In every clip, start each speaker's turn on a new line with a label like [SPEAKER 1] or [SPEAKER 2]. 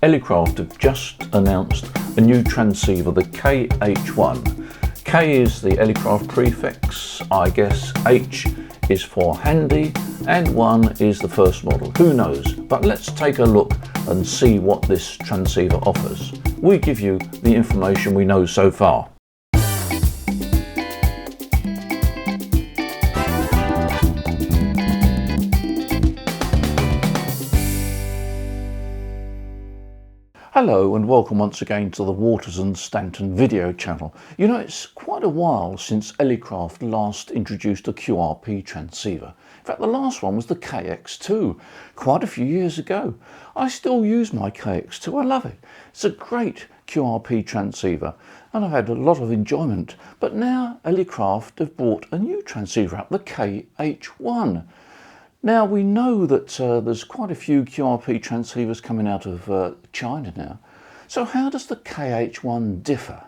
[SPEAKER 1] Elecraft have just announced a new transceiver, the KH1. K is the Elecraft prefix, I guess H is for handy, and 1 is the first model. Who knows? But let's take a look and see what this transceiver offers. We give you the information we know so far. Hello and welcome once again to the Waters and Stanton video channel. You know, it's quite a while since Elecraft last introduced a QRP transceiver. In fact, the last one was the KX2, quite a few years ago. I still use my KX2, I love it. It's a great QRP transceiver and I've had a lot of enjoyment. But now Elecraft have brought a new transceiver out, the KH1. Now we know that there's quite a few QRP transceivers coming out of China now. So how does the KH1 differ?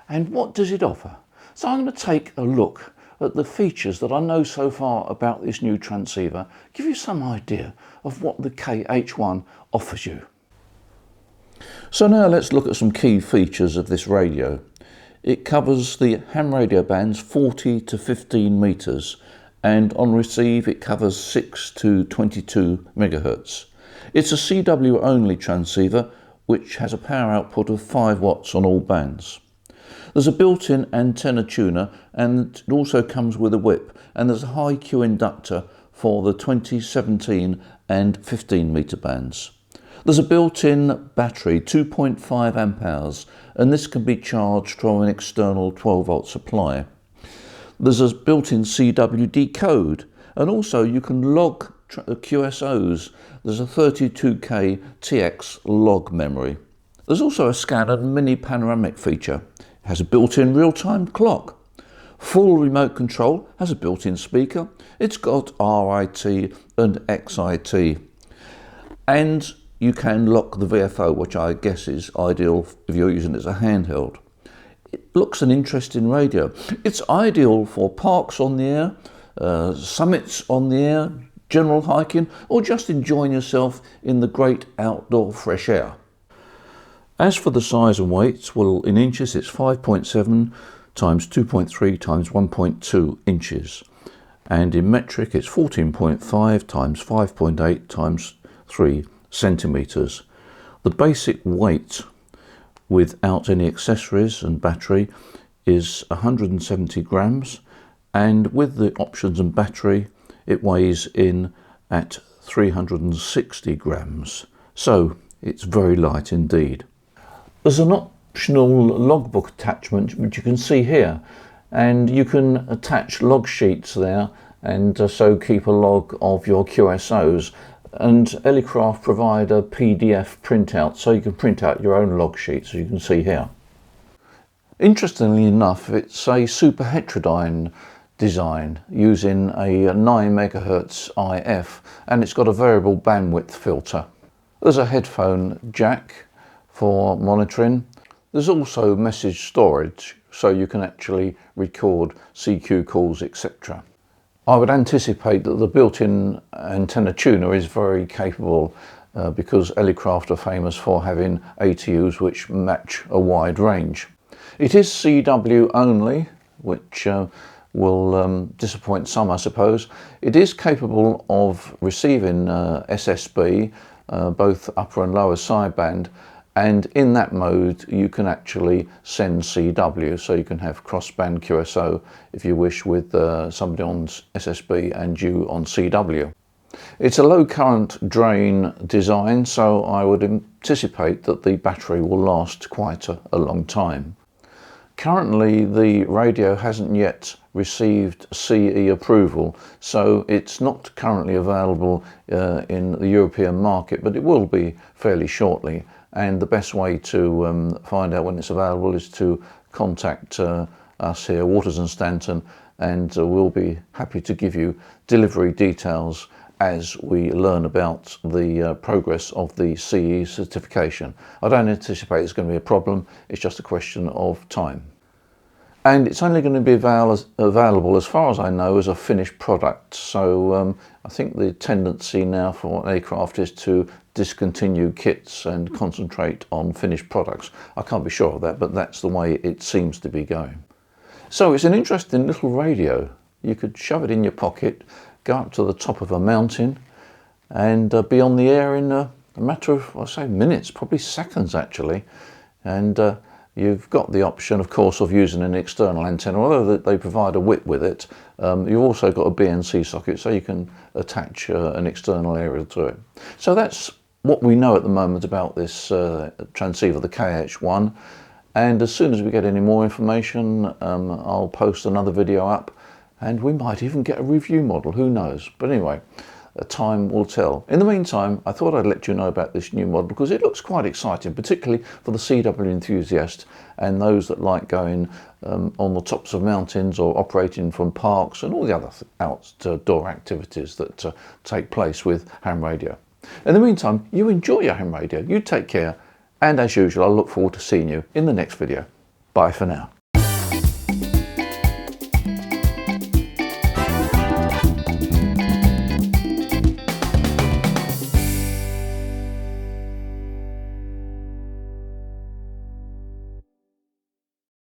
[SPEAKER 1] And what does it offer? So I'm going to take a look at the features that I know so far about this new transceiver, give you some idea of what the KH1 offers you. So now let's look at some key features of this radio. It covers the ham radio bands 40 to 15 meters. And on receive it covers 6 to 22 megahertz. It's a CW only transceiver which has a power output of 5 watts on all bands. There's a built-in antenna tuner and it also comes with a whip, and there's a high Q inductor for the 20, 17 and 15 meter bands. There's a built-in battery, 2.5 amp hours, and this can be charged from an external 12 volt supply. There's a built-in CW decode, and also you can log QSOs. There's a 32K TX log memory. There's also a scanner and mini panoramic feature. It has a built-in real-time clock. Full remote control, has a built-in speaker. It's got RIT and XIT. And you can lock the VFO, which I guess is ideal if you're using it as a handheld. It looks an interesting radio. It's ideal for parks on the air, summits on the air, general hiking, or just enjoying yourself in the great outdoor fresh air. As for the size and weight, well, in inches it's 5.7 times 2.3 times 1.2 inches. And in metric it's 14.5 times 5.8 times 3 centimeters. The basic weight without any accessories and battery is 170 grams, and with the options and battery it weighs in at 360 grams, so it's very light indeed. There's an optional logbook attachment which you can see here, and you can attach log sheets there and so keep a log of your QSOs. And Elecraft provide a PDF printout, so you can print out your own log sheets, as you can see here. Interestingly enough, it's a super heterodyne design using a 9 megahertz IF, and it's got a variable bandwidth filter. There's a headphone jack for monitoring. There's also message storage, so you can actually record CQ calls, etc. I would anticipate that the built-in antenna tuner is very capable because Elecraft are famous for having ATUs which match a wide range. It is CW only, which will disappoint some, I suppose. It is capable of receiving SSB, both upper and lower sideband, and in that mode you can actually send CW, so you can have crossband QSO if you wish with somebody on SSB and you on CW. It's a low current drain design, so I would anticipate that the battery will last quite a long time. Currently the radio hasn't yet received CE approval, so it's not currently available in the European market, but it will be fairly shortly. And the best way to find out when it's available is to contact us here, Waters and Stanton, and we'll be happy to give you delivery details as we learn about the progress of the CE certification. I don't anticipate it's going to be a problem, it's just a question of time. and it's only going to be available, as far as I know, as a finished product. So I think the tendency now for Elecraft is to discontinue kits and concentrate on finished products. I can't be sure of that, but that's the way it seems to be going. So it's an interesting little radio. You could shove it in your pocket, go up to the top of a mountain, and be on the air in a matter of, I say, minutes, probably seconds actually. And you've got the option, of course, of using an external antenna. Although they provide a whip with it, you've also got a BNC socket, so you can attach an external aerial to it. So that's what we know at the moment about this transceiver, the KH1. And as soon as we get any more information, I'll post another video up, and we might even get a review model, who knows. But anyway, time will tell. In the meantime, I thought I'd let you know about this new model because it looks quite exciting, particularly for the CW enthusiast and those that like going on the tops of mountains or operating from parks and all the other outdoor activities that take place with ham radio. In the meantime, you enjoy your ham radio, you take care, and as usual, I look forward to seeing you in the next video. Bye for now.